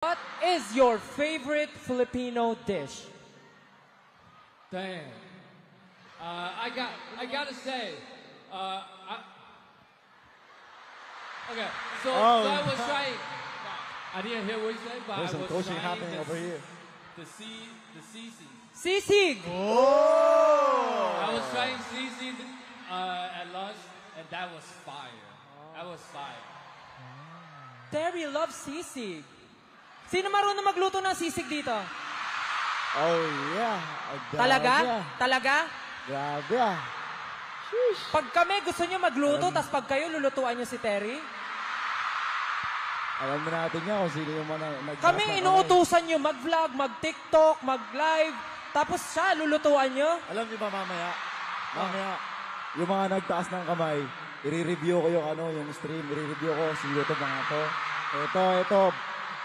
What is your favorite Filipino dish? Damn. I gotta say, okay. So I was trying. I didn't hear what you said, but There's I some was coaching trying happening over here. the sisig. Sisig! Oh! I was trying sisig at lunch, and that was fire. That was fire. Terry loves sisig. Sino marunong magluto ng sisig dito? Oh, yeah. Talaga? Grabe. Talaga? Grabe ah. Sheesh. Pag kami gusto nyo magluto, tas pag kayo lulutuan nyo si Terry, Alam mo natin niya kung sino yung mga nagtasa. kami inuutusan nyo mag-vlog, mag-TikTok, mag-live, tapos siya lulutuan nyo. Alam niyo ba mamaya, yung mga nagtaas ng kamay, i-review ko yung yung stream, i-review ko si YouTube mga to. Ito.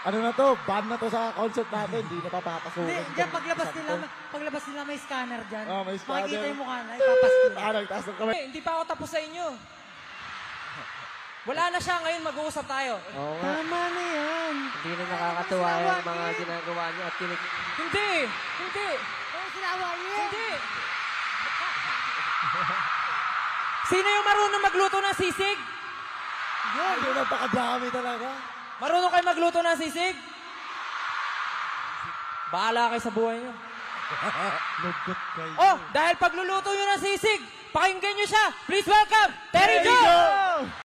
Ano na to? Ban na to sa concert natin. Hindi na papapasukin. Hindi, paglabas nila may scanner dyan. Oh, may scanner. Makikita yung mukha na, ipapas nila. Nagtaas ng kamay. Hindi pa ako tapos sa inyo. Wala na siya, ngayon mag-uusap tayo. Oo nga. Tama na yan. Hindi na nakakatuwa yung mga ginagawa niya at Hindi. Oo, sinawa niya. Hindi. Sino yung marunong magluto ng sisig? Ay, napakadami talaga. Marunong kayo magluto ng sisig? Bahala kayo sa buhay nyo. Lagot kayo. Oh, dahil pagluluto nyo ng sisig, pakinggan nyo siya. Please welcome, Terry Joe!